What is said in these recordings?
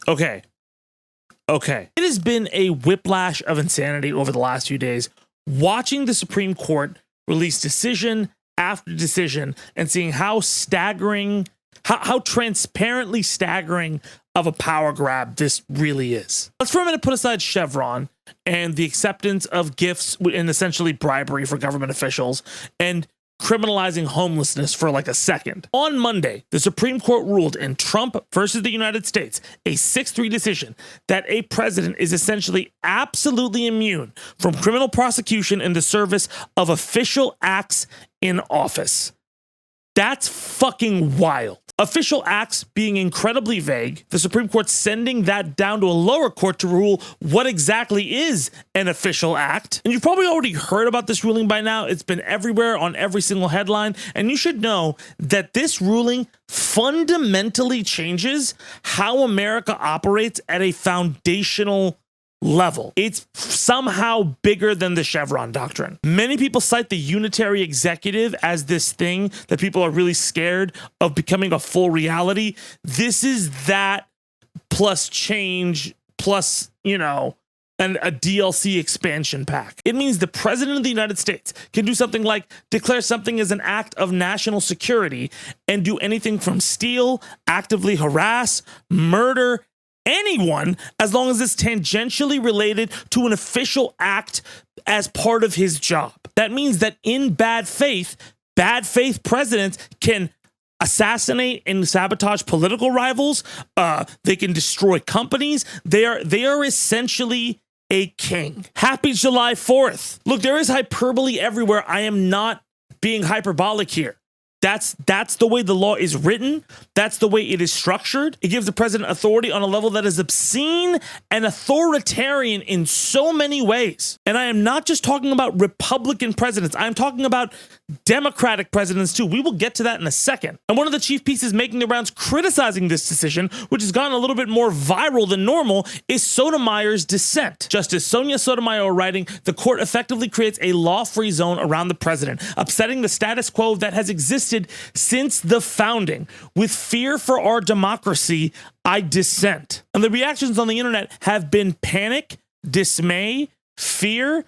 Okay. It has been a whiplash of insanity over the last few days, watching the Supreme Court release decision after decision and seeing how staggering, how transparently staggering of a power grab this really is. Let's for a minute put aside Chevron and the acceptance of gifts and essentially bribery for government officials and criminalizing homelessness for like a second. On Monday, the Supreme Court ruled in Trump versus the United States, a 6-3 decision, that a president is essentially absolutely immune from criminal prosecution in the service of official acts in office. That's fucking wild. Official acts being incredibly vague, the Supreme Court sending that down to a lower court to rule what exactly is an official act. And you've probably already heard about this ruling by now. It's been everywhere on every single headline. And you should know that this ruling fundamentally changes how America operates at a foundational level. It's somehow bigger than the Chevron doctrine. Many people cite the unitary executive as this thing that people are really scared of becoming a full reality. This is that plus change plus, and a DLC expansion pack. It means the president of the United States can do something like declare something as an act of national security and do anything from steal, actively harass, murder, anyone, as long as it's tangentially related to an official act as part of his job. That means that in bad faith presidents can assassinate and sabotage political rivals. They can destroy companies. They are essentially a king. Happy July 4th. Look, there is hyperbole everywhere. I am not being hyperbolic here. That's the way the law is written. That's the way it is structured. It gives the president authority on a level that is obscene and authoritarian in so many ways. And I am not just talking about Republican presidents. I'm talking about Democratic presidents too. We will get to that in a second. And one of the chief pieces making the rounds criticizing this decision, which has gotten a little bit more viral than normal, is Sotomayor's dissent. Justice Sonia Sotomayor writing, the court effectively creates a law-free zone around the president, upsetting the status quo that has existed since the founding. With fear for our democracy, I dissent. And the reactions on the internet have been panic, dismay, fear,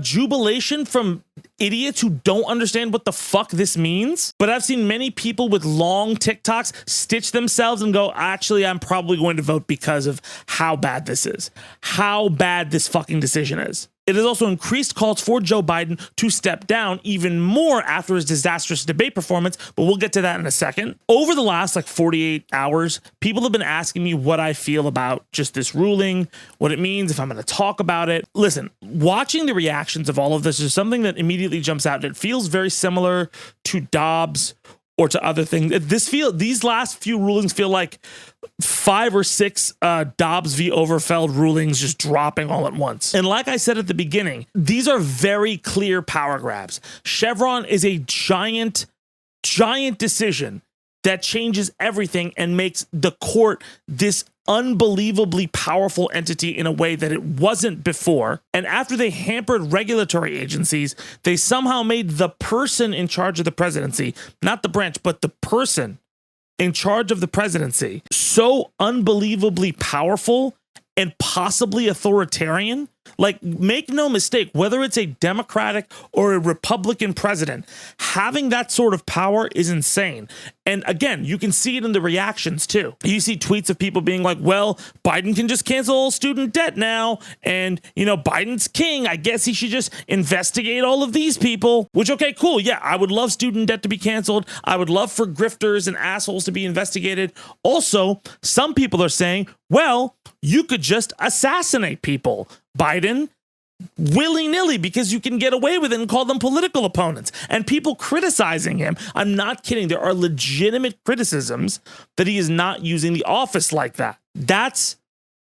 jubilation from idiots who don't understand what the fuck this means. But I've seen many people with long TikToks stitch themselves and go, actually, I'm probably going to vote because of how bad this is, how bad this fucking decision is. It has also increased calls for Joe Biden to step down even more after his disastrous debate performance, but we'll get to that in a second. Over the last 48 hours, people have been asking me what I feel about just this ruling, what it means, if I'm going to talk about it. Listen, watching the reactions of all of this is something that immediately jumps out. It feels very similar to Dobbs or to other things. These last few rulings feel like 5 or 6 Dobbs v. Overfeld rulings just dropping all at once. And like I said at the beginning, these are very clear power grabs. Chevron is a giant decision that changes everything and makes the court this unbelievably powerful entity in a way that it wasn't before. And after they hampered regulatory agencies, they somehow made the person in charge of the presidency, not the branch, but the person in charge of the presidency, so unbelievably powerful and possibly authoritarian. Like, make no mistake, whether it's a Democratic or a Republican president, having that sort of power is insane. And again, you can see it in the reactions too. You see tweets of people being like, well, Biden can just cancel all student debt now. And, Biden's king. I guess he should just investigate all of these people. Which, okay, cool. Yeah, I would love student debt to be canceled. I would love for grifters and assholes to be investigated. Also, some people are saying, well, you could just assassinate people, Biden, willy-nilly, because you can get away with it and call them political opponents. And people criticizing him, I'm not kidding, there are legitimate criticisms that he is not using the office like that. That's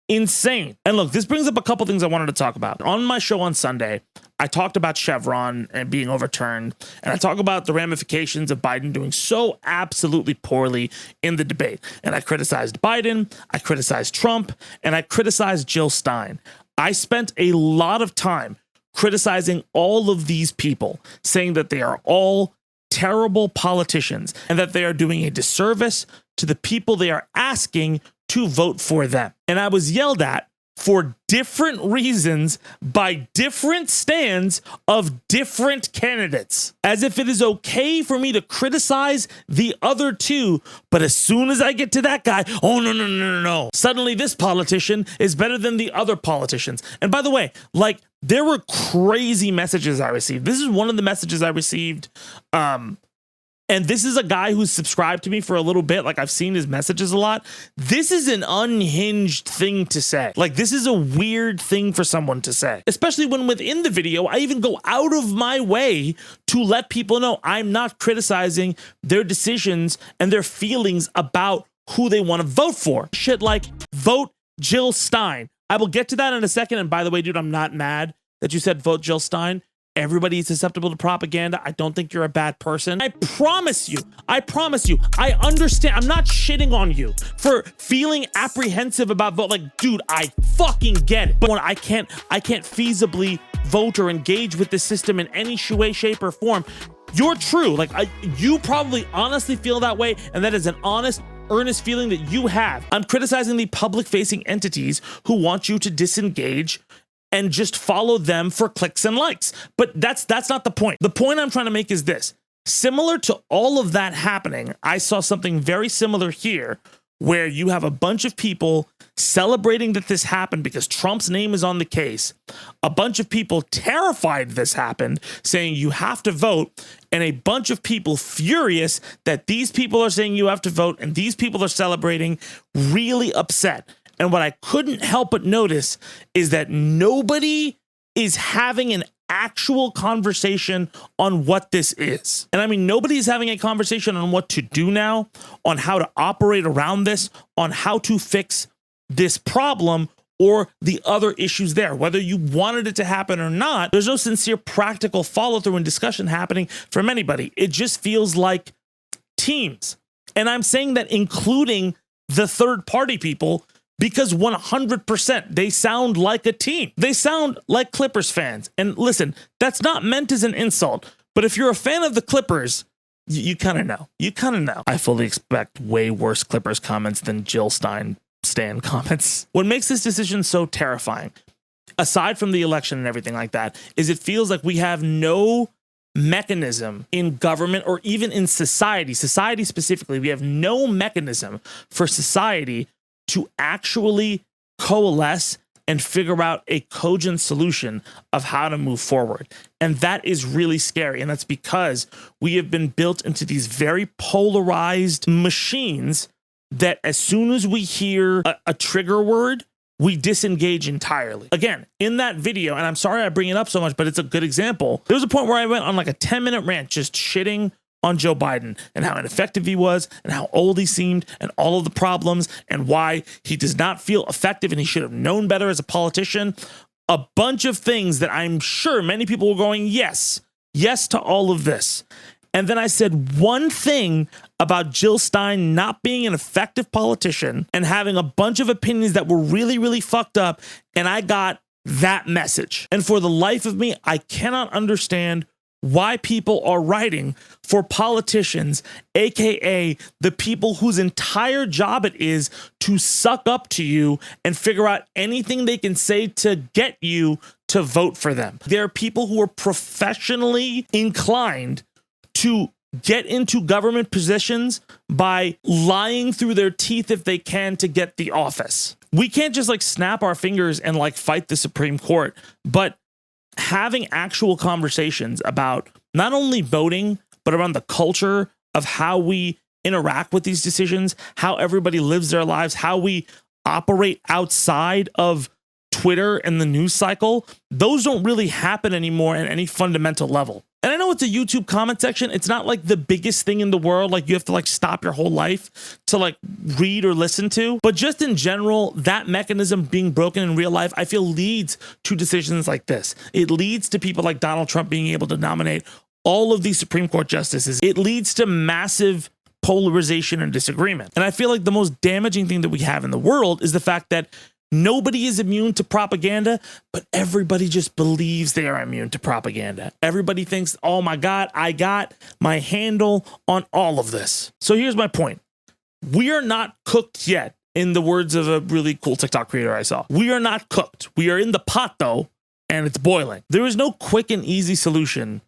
insane. And look, this brings up a couple things I wanted to talk about. On my show on Sunday, I talked about Chevron and being overturned, and I talk about the ramifications of Biden doing so absolutely poorly in the debate. And I criticized Biden, I criticized Trump, and I criticized Jill Stein. I spent a lot of time criticizing all of these people, saying that they are all terrible politicians and that they are doing a disservice to the people they are asking to vote for them. And I was yelled at for different reasons by different stands of different candidates, as if it is okay for me to criticize the other two, but as soon as I get to that guy, oh no, suddenly this politician is better than the other politicians. And by the way, like, there were crazy messages I received. This is one of the messages I received, and this is a guy who's subscribed to me for a little bit. Like, I've seen his messages a lot. This is an unhinged thing to say. Like, this is a weird thing for someone to say, especially when within the video, I even go out of my way to let people know I'm not criticizing their decisions and their feelings about who they want to vote for. Shit like, vote Jill Stein. I will get to that in a second. And by the way, dude, I'm not mad that you said vote Jill Stein. Everybody is susceptible to propaganda. I don't think you're a bad person. I promise you, I understand. I'm not shitting on you for feeling apprehensive about vote. Like, dude, I fucking get it. But when I can't feasibly vote or engage with the system in any way, shape, or form, you're true. Like, you probably honestly feel that way, and that is an honest, earnest feeling that you have. I'm criticizing the public-facing entities who want you to disengage and just follow them for clicks and likes. But that's not the point. The point I'm trying to make is this. Similar to all of that happening, I saw something very similar here, where you have a bunch of people celebrating that this happened because Trump's name is on the case. A bunch of people terrified this happened, saying you have to vote, and a bunch of people furious that these people are saying you have to vote and these people are celebrating, really upset. And what I couldn't help but notice is that nobody is having an actual conversation on what this is. And I mean, nobody's having a conversation on what to do now, on how to operate around this, on how to fix this problem or the other issues there. Whether you wanted it to happen or not, there's no sincere practical follow through and discussion happening from anybody. It just feels like teams. And I'm saying that including the third party people, because 100% they sound like a team. They sound like Clippers fans. And listen, that's not meant as an insult, but if you're a fan of the Clippers, you kind of know. You kind of know. I fully expect way worse Clippers comments than Jill Stein stan comments. What makes this decision so terrifying, aside from the election and everything like that, is it feels like we have no mechanism in government or even in society specifically, we have no mechanism for society to actually coalesce and figure out a cogent solution of how to move forward. And that is really scary. And that's because we have been built into these very polarized machines that as soon as we hear a trigger word, we disengage entirely. Again, in that video, and I'm sorry I bring it up so much, but it's a good example. There was a point where I went on like a 10-minute rant just shitting on Joe Biden and how ineffective he was and how old he seemed and all of the problems and why he does not feel effective and he should have known better as a politician. A bunch of things that I'm sure many people were going, yes to all of this. And then I said one thing about Jill Stein not being an effective politician and having a bunch of opinions that were really, really fucked up. And I got that message. And for the life of me, I cannot understand why people are writing for politicians, aka the people whose entire job it is to suck up to you and figure out anything they can say to get you to vote for them. There are people who are professionally inclined to get into government positions by lying through their teeth if they can to get the office. We can't just like snap our fingers and like fight the Supreme Court, but having actual conversations about not only voting, but around the culture of how we interact with these decisions, how everybody lives their lives, how we operate outside of Twitter and the news cycle, those don't really happen anymore at any fundamental level. And I know it's a YouTube comment section. It's not like the biggest thing in the world. Like you have to like stop your whole life to like read or listen to. But just in general, that mechanism being broken in real life, I feel leads to decisions like this. It leads to people like Donald Trump being able to nominate all of these Supreme Court justices. It leads to massive polarization and disagreement. And I feel like the most damaging thing that we have in the world is the fact that nobody is immune to propaganda, but everybody just believes they are immune to propaganda. Everybody thinks, oh my God, I got my handle on all of this. So here's my point. We are not cooked yet in the words of a really cool TikTok creator I saw. We are not cooked. We are in the pot though, and it's boiling. There is no quick and easy solution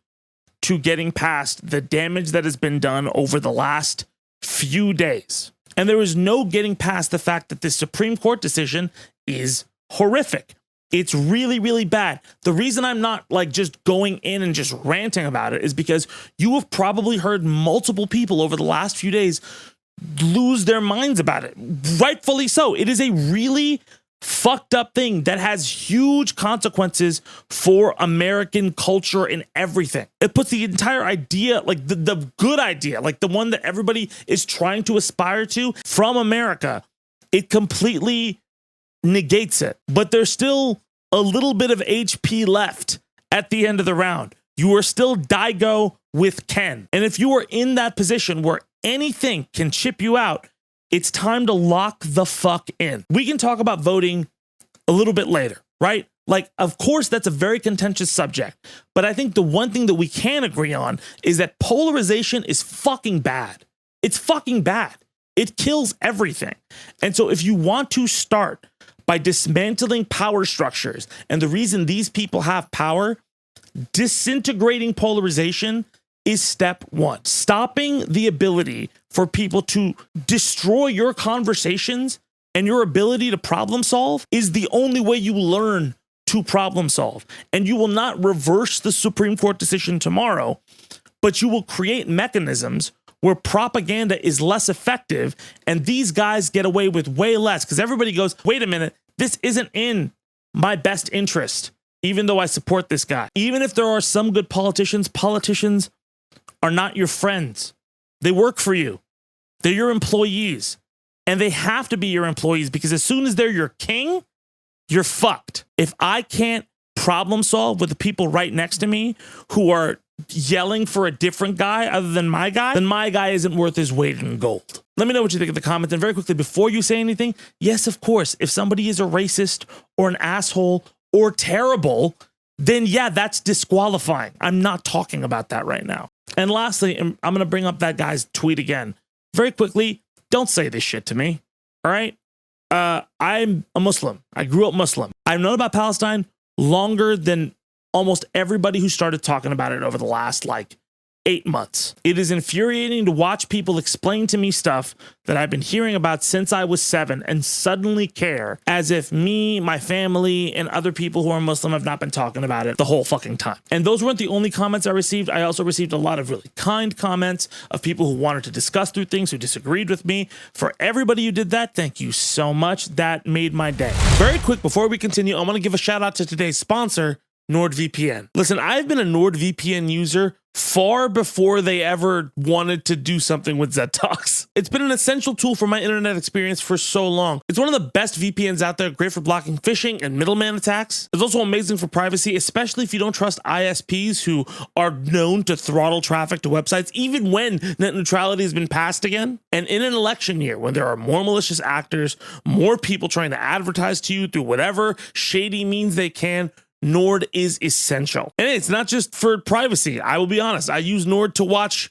to getting past the damage that has been done over the last few days. And there is no getting past the fact that this Supreme Court decision is horrific. It's really, really bad. The reason I'm not like just going in and just ranting about it is because you have probably heard multiple people over the last few days lose their minds about it. Rightfully so. It is a really fucked up thing that has huge consequences for American culture and everything. It puts the entire idea, like the good idea, like the one that everybody is trying to aspire to from America, it completely negates it. But there's still a little bit of HP left at the end of the round. You are still Daigo with Ken. And if you are in that position where anything can chip you out, it's time to lock the fuck in. We can talk about voting a little bit later, right? Like, of course, that's a very contentious subject. But I think the one thing that we can agree on is that polarization is fucking bad. It's fucking bad. It kills everything. And so if you want to start by dismantling power structures, and the reason these people have power, disintegrating polarization is step one. Stopping the ability for people to destroy your conversations and your ability to problem solve is the only way you learn to problem solve. And you will not reverse the Supreme Court decision tomorrow, but you will create mechanisms where propaganda is less effective and these guys get away with way less because everybody goes, wait a minute, this isn't in my best interest, even though I support this guy. Even if there are some good politicians, politicians are not your friends. They work for you. They're your employees. And they have to be your employees because as soon as they're your king, you're fucked. If I can't problem solve with the people right next to me who are yelling for a different guy other than my guy, then my guy isn't worth his weight in gold. Let me know what you think in the comments. And very quickly, before you say anything, yes, of course, if somebody is a racist or an asshole or terrible, then yeah, that's disqualifying. I'm not talking about that right now. And lastly, I'm going to bring up that guy's tweet again. Very quickly, don't say this shit to me, all right? I'm a Muslim. I grew up Muslim. I've known about Palestine longer than almost everybody who started talking about it over the last, 8 months. It is infuriating to watch people explain to me stuff that I've been hearing about since I was 7 and suddenly care as if me, my family, and other people who are Muslim have not been talking about it the whole fucking time. And those weren't the only comments I received. I also received a lot of really kind comments of people who wanted to discuss through things, who disagreed with me. For everybody who did that, thank you so much. That made my day. Very quick, before we continue, I want to give a shout out to today's sponsor, NordVPN. Listen, I've been a NordVPN user far before they ever wanted to do something with Zed Talks. It's been an essential tool for my internet experience for so long. It's one of the best VPNs out there, great for blocking phishing and middleman attacks. It's also amazing for privacy, especially if you don't trust ISPs who are known to throttle traffic to websites, even when net neutrality has been passed again. And in an election year, when there are more malicious actors, more people trying to advertise to you through whatever shady means they can, Nord is essential. And it's not just for privacy. I will be honest. I use Nord to watch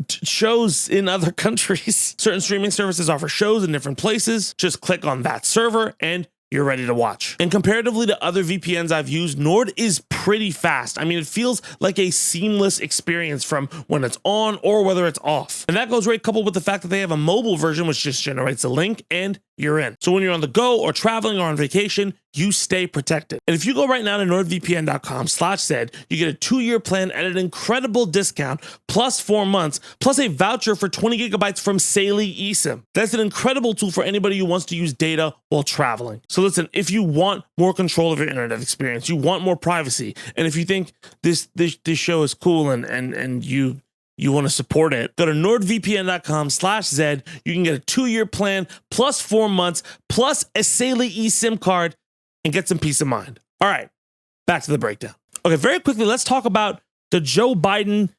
shows in other countries. Certain streaming services offer shows in different places. Just click on that server and you're ready to watch. And comparatively to other VPNs I've used, Nord is pretty fast. I mean, it feels like a seamless experience from when it's on or whether it's off. And that goes right coupled with the fact that they have a mobile version, which just generates a link and you're in. So when you're on the go or traveling or on vacation, you stay protected. And if you go right now to nordvpn.com/Zed, you get a 2-year plan at an incredible discount, plus 4 months, plus a voucher for 20 gigabytes from Saley eSIM. That's an incredible tool for anybody who wants to use data while traveling. So listen, if you want more control of your internet experience, you want more privacy, and if you think this show is cool and you want to support it, go to nordvpn.com/Zed. You can get a 2-year plan, plus 4 months, plus a Saley eSIM card, and get some peace of mind. All right, back to the breakdown. Okay, very quickly, let's talk about the Joe Biden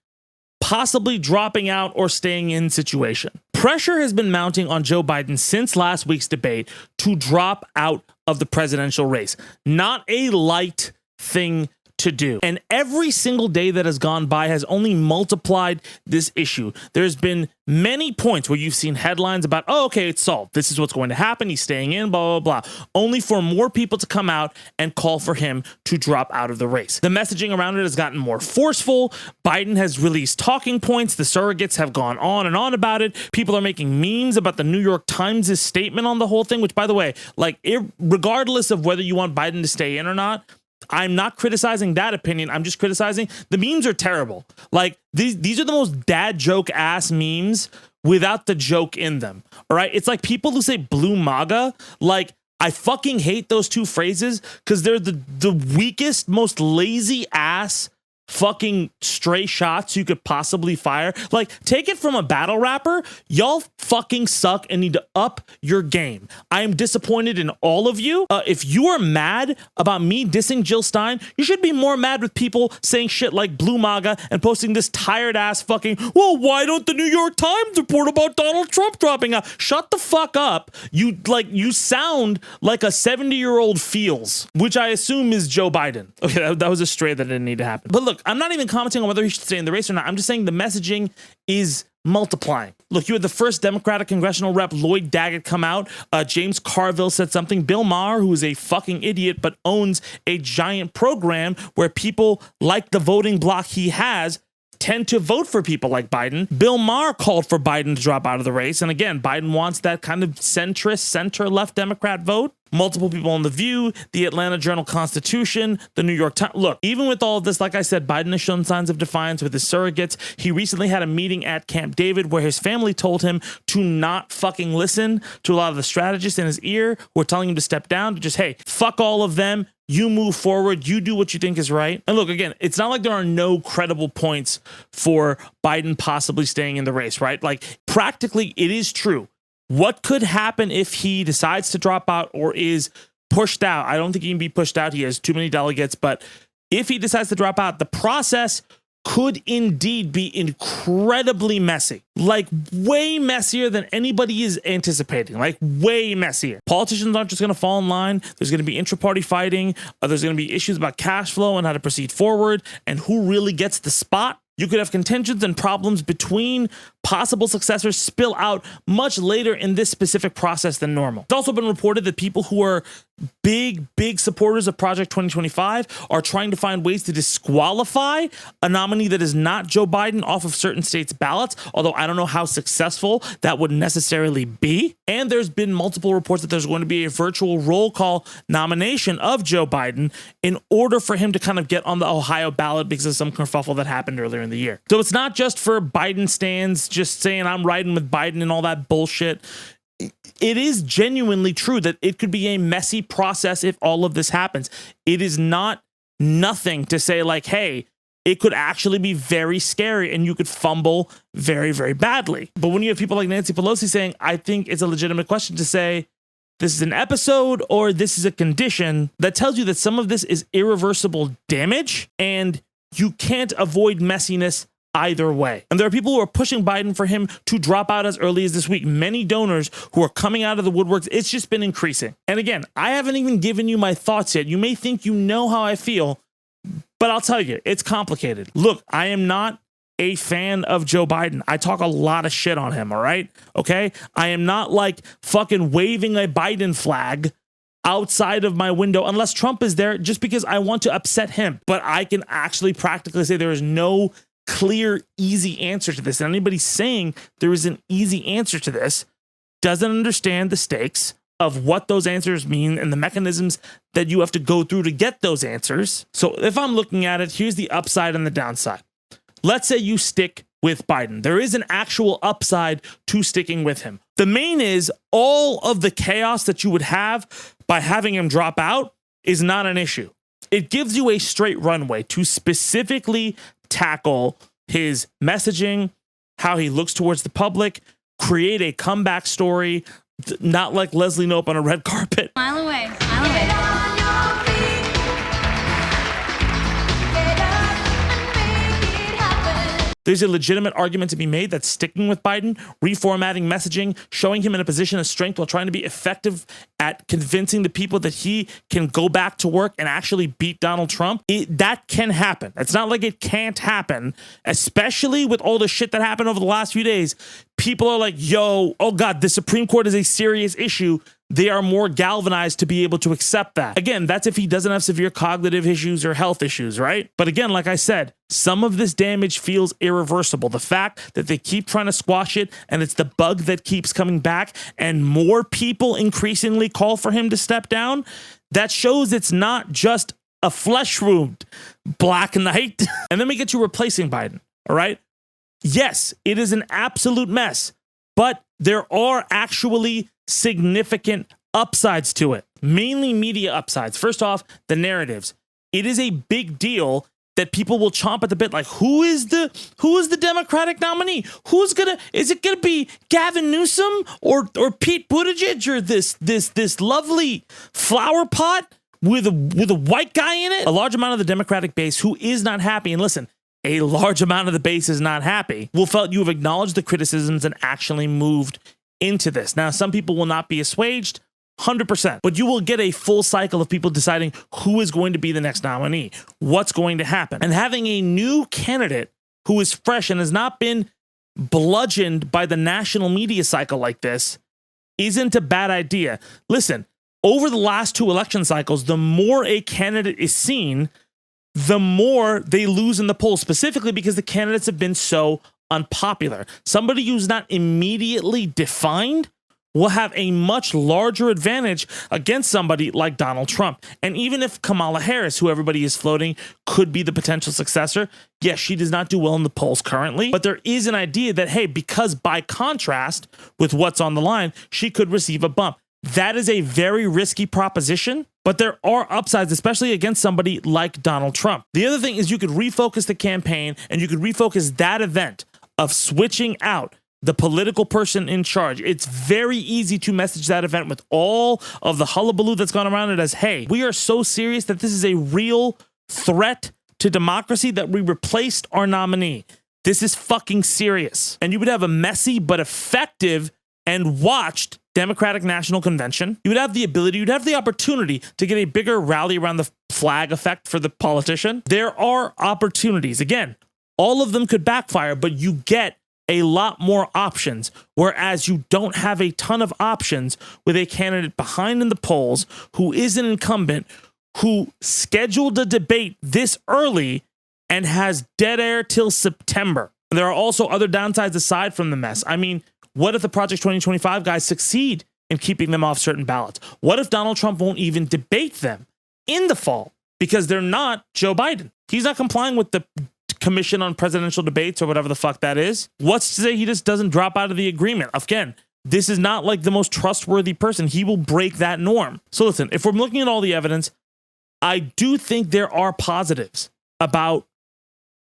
possibly dropping out or staying in situation. Pressure has been mounting on Joe Biden since last week's debate to drop out of the presidential race. Not a light thing to do. And every single day that has gone by has only multiplied this issue. There's been many points where you've seen headlines about, oh, okay, it's solved. This is what's going to happen. He's staying in, blah, blah, blah. Only for more people to come out and call for him to drop out of the race. The messaging around it has gotten more forceful. Biden has released talking points. The surrogates have gone on and on about it. People are making memes about the New York Times' statement on the whole thing, which, by the way, like, regardless of whether you want Biden to stay in or not, I'm not criticizing that opinion. I'm just criticizing the memes are terrible. Like, these are the most dad joke ass memes without the joke in them. All right. It's like people who say blue MAGA. Like, I fucking hate those two phrases because they're the weakest, most lazy ass fucking stray shots you could possibly fire. Like, take it from a battle rapper. Y'all fucking suck and need to up your game. I am disappointed in all of you. If you are mad about me dissing Jill Stein, you should be more mad with people saying shit like blue MAGA and posting this tired ass fucking, well, why don't the New York Times report about Donald Trump dropping out? Shut the fuck up. You sound like a 70-year-old feels, which I assume is Joe Biden. Okay, that was a stray that didn't need to happen. But look, I'm not even commenting on whether he should stay in the race or not. I'm just saying the messaging is multiplying. Look, you had the first Democratic congressional rep, Lloyd Daggett, come out. James Carville said something. Bill Maher, who is a fucking idiot but owns a giant program where people like the voting bloc he has tend to vote for people like Biden. Bill Maher called for Biden to drop out of the race. And again, Biden wants that kind of centrist, center-left Democrat vote. Multiple people on The View, the Atlanta Journal-Constitution, the New York Times. Look, even with all of this, like I said, Biden has shown signs of defiance with his surrogates. He recently had a meeting at Camp David where his family told him to not fucking listen to a lot of the strategists in his ear who are telling him to step down, to just, hey, fuck all of them. You move forward. You do what you think is right. And look, again, it's not like there are no credible points for Biden possibly staying in the race, right? Like, practically, it is true. What could happen if he decides to drop out or is pushed out? I don't think he can be pushed out. He has too many delegates. But if he decides to drop out, the process could indeed be incredibly messy. Like, way messier than anybody is anticipating. Like, way messier. Politicians aren't just going to fall in line. There's going to be intra-party fighting. There's going to be issues about cash flow and how to proceed forward and who really gets the spot. You could have contentions and problems between possible successors spill out much later in this specific process than normal. It's also been reported that people who are big supporters of Project 2025 are trying to find ways to disqualify a nominee that is not Joe Biden off of certain states' ballots, although I don't know how successful that would necessarily be. And there's been multiple reports that there's going to be a virtual roll call nomination of Joe Biden in order for him to kind of get on the Ohio ballot because of some kerfuffle that happened earlier in the year. So it's not just for Biden stands just saying I'm riding with Biden and all that bullshit. It is genuinely true that it could be a messy process if all of this happens. It is not nothing to say like, hey, it could actually be very scary and you could fumble very, very badly. But when you have people like Nancy Pelosi saying, I think it's a legitimate question to say, this is an episode or this is a condition, that tells you that some of this is irreversible damage and you can't avoid messiness either way. And there are people who are pushing Biden for him to drop out as early as this week. Many donors who are coming out of the woodworks. It's just been increasing. And again, I haven't even given you my thoughts yet. You may think you know how I feel, but I'll tell you, it's complicated. Look, I am not a fan of Joe Biden. I talk a lot of shit on him, all right? Okay? I am not like fucking waving a Biden flag outside of my window unless Trump is there just because I want to upset him. But I can actually practically say there is no clear, easy answer to this. And anybody saying there is an easy answer to this doesn't understand the stakes of what those answers mean and the mechanisms that you have to go through to get those answers. So if I'm looking at it, here's the upside and the downside. Let's say you stick with Biden. There is an actual upside to sticking with him. The main is all of the chaos that you would have by having him drop out is not an issue. It gives you a straight runway to specifically tackle his messaging, how he looks towards the public, create a comeback story, not like Leslie Knope on a red carpet. Mile away, mile away. There's a legitimate argument to be made that sticking with Biden, reformatting messaging, showing him in a position of strength while trying to be effective at convincing the people that he can go back to work and actually beat Donald Trump, that can happen. It's not like it can't happen, especially with all the shit that happened over the last few days. People are like, yo, oh God, the Supreme Court is a serious issue. They are more galvanized to be able to accept that. Again, that's if he doesn't have severe cognitive issues or health issues, right? But again, like I said, some of this damage feels irreversible. The fact that they keep trying to squash it and it's the bug that keeps coming back and more people increasingly call for him to step down, that shows it's not just a flesh wound, Black Knight. And then we get to replacing Biden, all right? Yes, it is an absolute mess, but there are actually significant upsides to it, mainly media upsides. First off, the narratives. It is a big deal that people will chomp at the bit, like, who is the Democratic nominee? Is it gonna be Gavin Newsom or Pete Buttigieg or this lovely flower pot with a white guy in it? A large amount of the Democratic base who is not happy, and listen, a large amount of the base is not happy, will felt you have acknowledged the criticisms and actually moved into this. Now, some people will not be assuaged, 100%, but you will get a full cycle of people deciding who is going to be the next nominee, what's going to happen. And having a new candidate who is fresh and has not been bludgeoned by the national media cycle like this isn't a bad idea. Listen, over the last 2 election cycles, the more a candidate is seen, the more they lose in the polls, specifically because the candidates have been so unpopular. Somebody who's not immediately defined will have a much larger advantage against somebody like Donald Trump. And even if Kamala Harris, who everybody is floating, could be the potential successor, yes, she does not do well in the polls currently, but there is an idea that, hey, because by contrast with what's on the line, she could receive a bump. That is a very risky proposition, but there are upsides, especially against somebody like Donald Trump. The other thing is you could refocus the campaign and you could refocus that event of switching out the political person in charge. It's very easy to message that event with all of the hullabaloo that's gone around it as, hey, we are so serious that this is a real threat to democracy that we replaced our nominee. This is fucking serious. And you would have a messy but effective and watched Democratic National Convention. You would have the ability, you'd have the opportunity to get a bigger rally around the flag effect for the politician. There are opportunities. Again, all of them could backfire, but you get a lot more options, whereas you don't have a ton of options with a candidate behind in the polls who is an incumbent, who scheduled a debate this early and has dead air till September. There are also other downsides aside from the mess. I mean, what if the Project 2025 guys succeed in keeping them off certain ballots? What if Donald Trump won't even debate them in the fall because they're not Joe Biden? He's not complying with the Commission on Presidential Debates or whatever the fuck that is. What's to say he just doesn't drop out of the agreement? Again, this is not like the most trustworthy person. He will break that norm. So listen, if we're looking at all the evidence, I do think there are positives about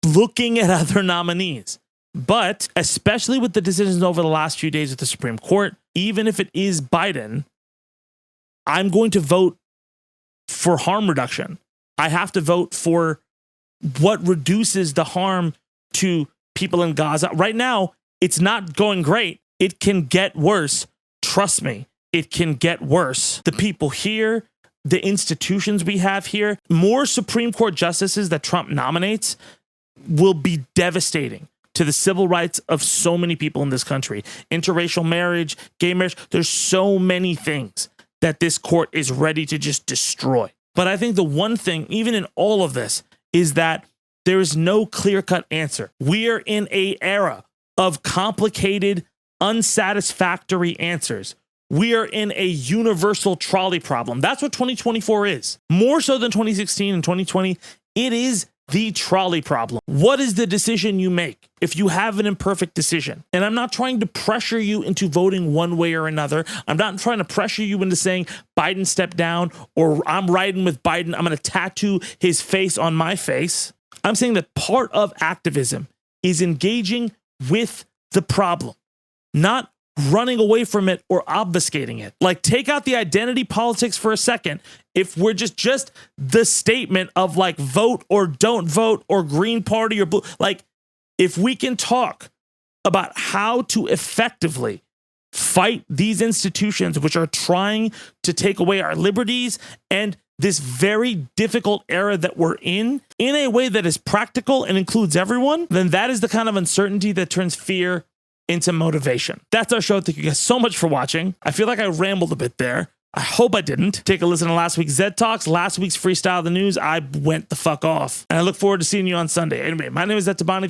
looking at other nominees. But especially with the decisions over the last few days with the Supreme Court, even if it is Biden, I'm going to vote for harm reduction. I have to vote for what reduces the harm to people in Gaza. Right now, it's not going great. It can get worse. Trust me, it can get worse. The people here, the institutions we have here, more Supreme Court justices that Trump nominates will be devastating to the civil rights of so many people in this country. Interracial marriage, gay marriage, there's so many things that this court is ready to just destroy. But I think the one thing, even in all of this, is that there is no clear-cut answer. We are in an era of complicated, unsatisfactory answers. We are in a universal trolley problem. That's what 2024 is. More so than 2016 and 2020, it is the trolley problem. What is the decision you make if you have an imperfect decision? And I'm not trying to pressure you into voting one way or another. I'm not trying to pressure you into saying Biden stepped down or I'm riding with Biden. I'm going to tattoo his face on my face. I'm saying that part of activism is engaging with the problem, not running away from it or obfuscating it. Like, take out the identity politics for a second. If we're just the statement of like vote or don't vote or Green Party or blue, like If we can talk about how to effectively fight these institutions which are trying to take away our liberties and this very difficult era that we're in a way that is practical and includes everyone, then that is the kind of uncertainty that turns fear into motivation. That's our show. Thank you guys so much for watching. I feel like I rambled a bit there. I hope I didn't. Take a listen to last week's Zed Talks, last week's Freestyle the News. I went the fuck off. And I look forward to seeing you on Sunday. Anyway, my name is Tabani.